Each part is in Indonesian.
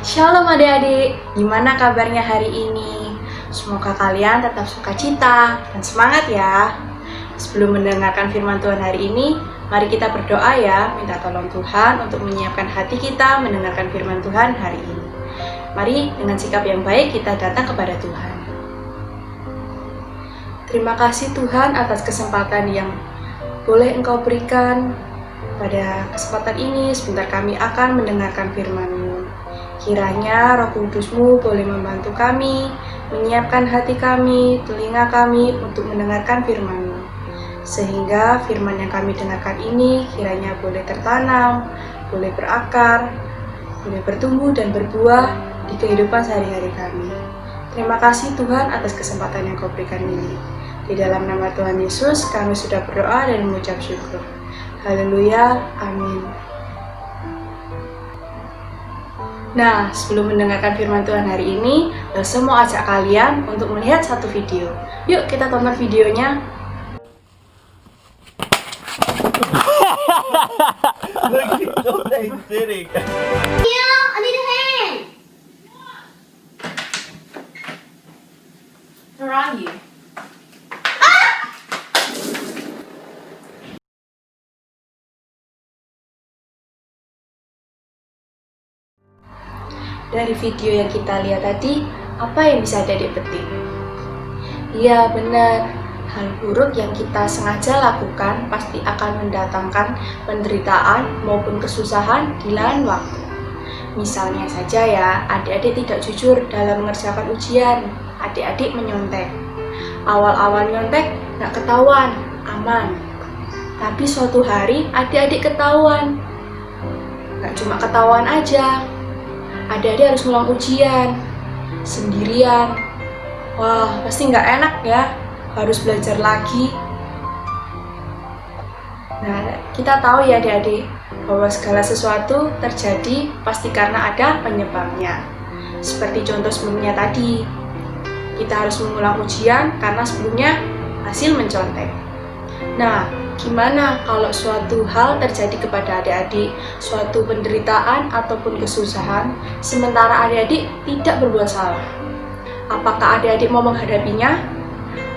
Shalom adik-adik, gimana kabarnya hari ini? Semoga kalian tetap sukacita dan semangat ya. Sebelum mendengarkan firman Tuhan hari ini, mari kita berdoa ya, minta tolong Tuhan untuk menyiapkan hati kita mendengarkan firman Tuhan hari ini. Mari dengan sikap yang baik kita datang kepada Tuhan. Terima kasih Tuhan atas kesempatan yang boleh Engkau berikan. Pada kesempatan ini, sebentar kami akan mendengarkan firman-Mu. Kiranya Roh Kudus-Mu boleh membantu kami, menyiapkan hati kami, telinga kami untuk mendengarkan firman-Mu. Sehingga firman yang kami dengarkan ini kiranya boleh tertanam, boleh berakar, boleh bertumbuh dan berbuah di kehidupan sehari-hari kami. Terima kasih Tuhan atas kesempatan yang Kau berikan ini. Di dalam nama Tuhan Yesus kami sudah berdoa dan mengucap syukur. Haleluya, amin. Nah, sebelum mendengarkan firman Tuhan hari ini, saya mau ajak kalian untuk melihat satu video. Yuk kita tonton videonya. I need a hand. Where are you? Dari video yang kita lihat tadi, apa yang bisa adik petik? Iya benar, hal buruk yang kita sengaja lakukan pasti akan mendatangkan penderitaan maupun kesusahan di lain waktu. Misalnya saja ya, adik-adik tidak jujur dalam mengerjakan ujian, adik-adik menyontek. Awal-awal nyontek nggak ketahuan, aman. Tapi suatu hari adik-adik ketahuan. Nggak cuma ketahuan aja, adik-adik harus ngulang ujian sendirian. Wah, pasti nggak enak ya, harus belajar lagi. Nah, kita tahu ya adik-adik, bahwa segala sesuatu terjadi pasti karena ada penyebabnya. Seperti contoh sebelumnya tadi, kita harus mengulang ujian karena sebelumnya hasil mencontek. Nah, gimana kalau suatu hal terjadi kepada adik-adik, suatu penderitaan ataupun kesusahan, sementara adik-adik tidak berbuat salah? Apakah adik-adik mau menghadapinya?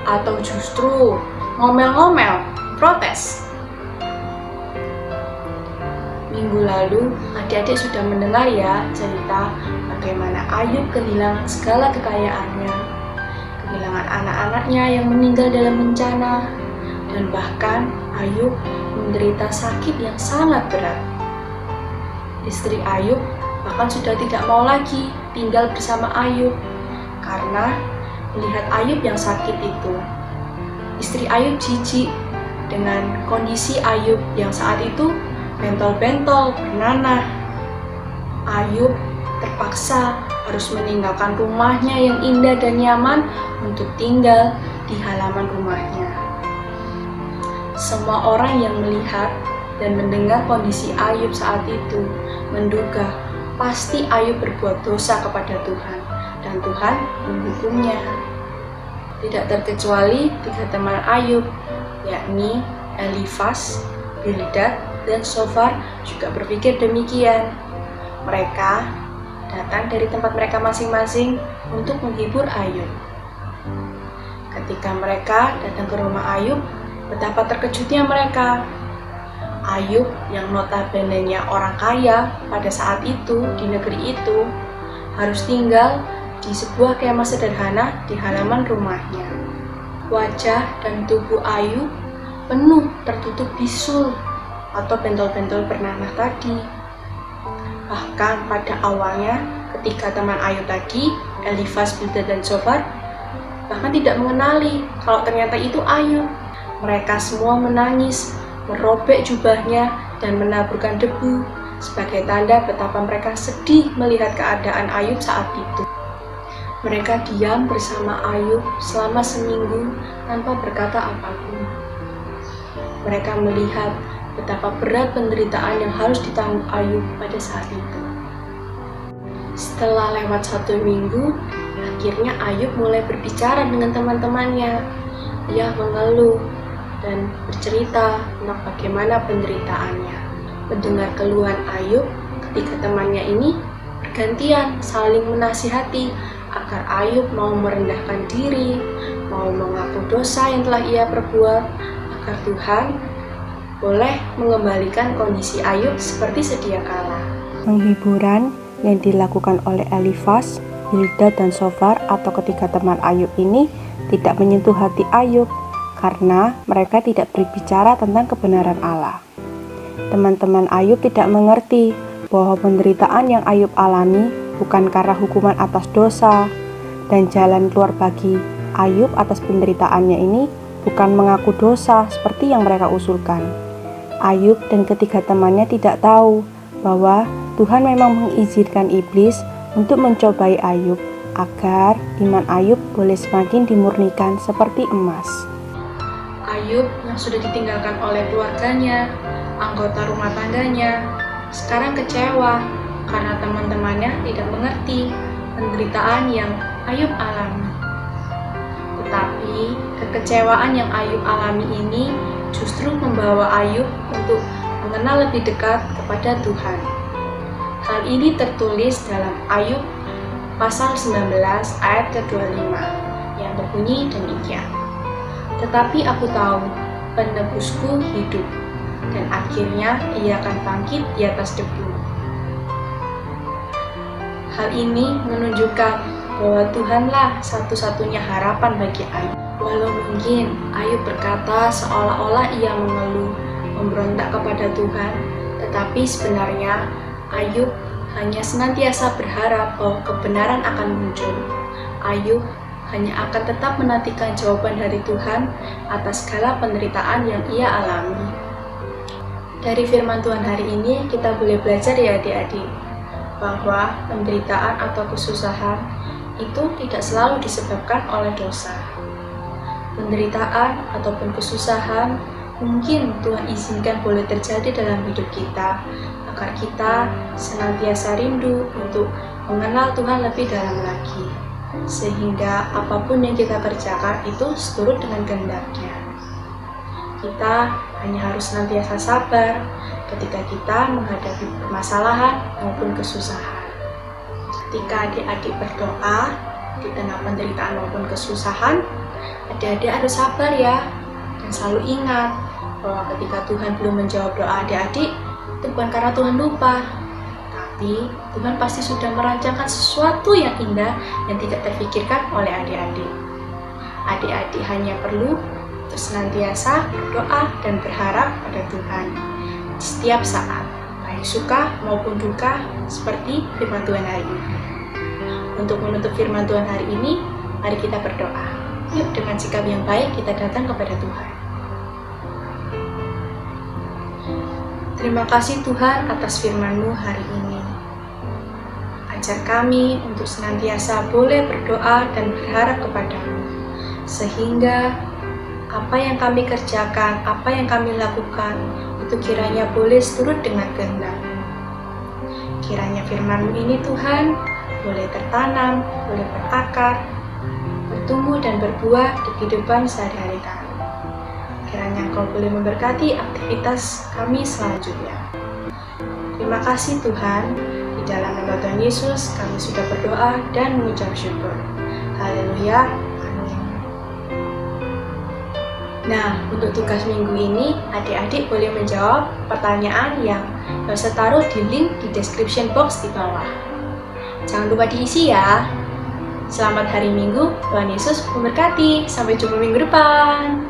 Atau justru ngomel-ngomel, protes? Minggu lalu, adik-adik sudah mendengar ya cerita bagaimana Ayub kehilangan segala kekayaannya, kehilangan anak-anaknya yang meninggal dalam bencana, dan bahkan Ayub menderita sakit yang sangat berat. Istri Ayub bahkan sudah tidak mau lagi tinggal bersama Ayub karena melihat Ayub yang sakit itu. Istri Ayub jijik dengan kondisi Ayub yang saat itu bentol-bentol, bernanah. Ayub terpaksa harus meninggalkan rumahnya yang indah dan nyaman untuk tinggal di halaman rumahnya. Semua orang yang melihat dan mendengar kondisi Ayub saat itu menduga pasti Ayub berbuat dosa kepada Tuhan dan Tuhan menghukumnya. Tidak terkecuali 3 teman Ayub, yakni Elifas, Bildad, dan Zofar juga berpikir demikian. Mereka datang dari tempat mereka masing-masing untuk menghibur Ayub. Ketika mereka datang ke rumah Ayub, betapa terkejutnya mereka. Ayub yang notabene-nya orang kaya pada saat itu di negeri itu harus tinggal di sebuah kemah sederhana di halaman rumahnya. Wajah dan tubuh Ayub penuh tertutup bisul atau bentol-bentol bernanah tadi. Bahkan pada awalnya ketika teman Ayub tadi, Elifas, Bildad, dan Zofar bahkan tidak mengenali kalau ternyata itu Ayub. Mereka semua menangis, merobek jubahnya, dan menaburkan debu sebagai tanda betapa mereka sedih melihat keadaan Ayub saat itu. Mereka diam bersama Ayub selama seminggu tanpa berkata apapun. Mereka melihat betapa berat penderitaan yang harus ditanggung Ayub pada saat itu. Setelah lewat 1 minggu, akhirnya Ayub mulai berbicara dengan teman-temannya. Ia mengeluh dan bercerita tentang bagaimana penderitaannya. Mendengar keluhan Ayub ketika temannya ini gantian saling menasihati agar Ayub mau merendahkan diri, mau mengaku dosa yang telah ia perbuat, agar Tuhan boleh mengembalikan kondisi Ayub seperti sedia kala. Penghiburan yang dilakukan oleh Elifaz, Bildad, dan Sofar atau ketiga teman Ayub ini tidak menyentuh hati Ayub karena mereka tidak berbicara tentang kebenaran Allah. Teman-teman Ayub tidak mengerti bahwa penderitaan yang Ayub alami bukan karena hukuman atas dosa, dan jalan keluar bagi Ayub atas penderitaannya ini bukan mengaku dosa seperti yang mereka usulkan. Ayub dan ketiga temannya tidak tahu bahwa Tuhan memang mengizinkan iblis untuk mencobai Ayub agar iman Ayub boleh semakin dimurnikan seperti emas. Ayub yang sudah ditinggalkan oleh keluarganya, anggota rumah tangganya, sekarang kecewa karena teman-temannya tidak mengerti penderitaan yang Ayub alami. Tetapi kekecewaan yang Ayub alami ini justru membawa Ayub untuk mengenal lebih dekat kepada Tuhan. Hal ini tertulis dalam Ayub pasal 19 ayat ke-25 yang berbunyi demikian. Tetapi aku tahu penebusku hidup, dan akhirnya ia akan bangkit di atas debu. Hal ini menunjukkan bahwa Tuhanlah satu-satunya harapan bagi Ayub. Walau mungkin Ayub berkata seolah-olah ia mengeluh, memberontak kepada Tuhan, tetapi sebenarnya Ayub hanya senantiasa berharap bahwa kebenaran akan muncul. Ayub hanya akan tetap menantikan jawaban dari Tuhan atas segala penderitaan yang ia alami. Dari firman Tuhan hari ini kita boleh belajar ya adik-adik, bahwa penderitaan atau kesusahan itu tidak selalu disebabkan oleh dosa. Penderitaan ataupun kesusahan mungkin Tuhan izinkan boleh terjadi dalam hidup kita, agar kita senantiasa rindu untuk mengenal Tuhan lebih dalam lagi, sehingga apapun yang kita kerjakan itu seturut dengan kehendak-Nya. Kita hanya harus senantiasa sabar ketika kita menghadapi permasalahan maupun kesusahan. Ketika adik-adik berdoa di tengah penderitaan maupun kesusahan, adik-adik harus sabar ya, dan selalu ingat bahwa ketika Tuhan belum menjawab doa adik-adik, itu bukan karena Tuhan lupa, tapi Tuhan pasti sudah merancangkan sesuatu yang indah yang tidak terfikirkan oleh adik-adik. Adik-adik hanya perlu untuk senantiasa berdoa dan berharap pada Tuhan di setiap saat, baik suka maupun duka, seperti firman Tuhan hari ini. Untuk menutup firman Tuhan hari ini, mari kita berdoa. Yuk, dengan sikap yang baik kita datang kepada Tuhan. Terima kasih Tuhan atas firman-Mu hari ini. Ajar kami untuk senantiasa boleh berdoa dan berharap kepada-Mu, sehingga apa yang kami kerjakan, apa yang kami lakukan, itu kiranya boleh seturut dengan kehendak-Mu. Kiranya firman-Mu ini Tuhan boleh tertanam, boleh berakar, bertumbuh dan berbuah di kehidupan sehari-hari kami. Kiranya Engkau boleh memberkati aktivitas kami selanjutnya. Terima kasih Tuhan, di dalam nama Tuhan Yesus kami sudah berdoa dan mengucap syukur. Haleluya, amin. Nah, untuk tugas minggu ini, adik-adik boleh menjawab pertanyaan yang saya taruh di link di description box di bawah. Jangan lupa diisi ya. Selamat hari Minggu, Tuhan Yesus memberkati. Sampai jumpa minggu depan.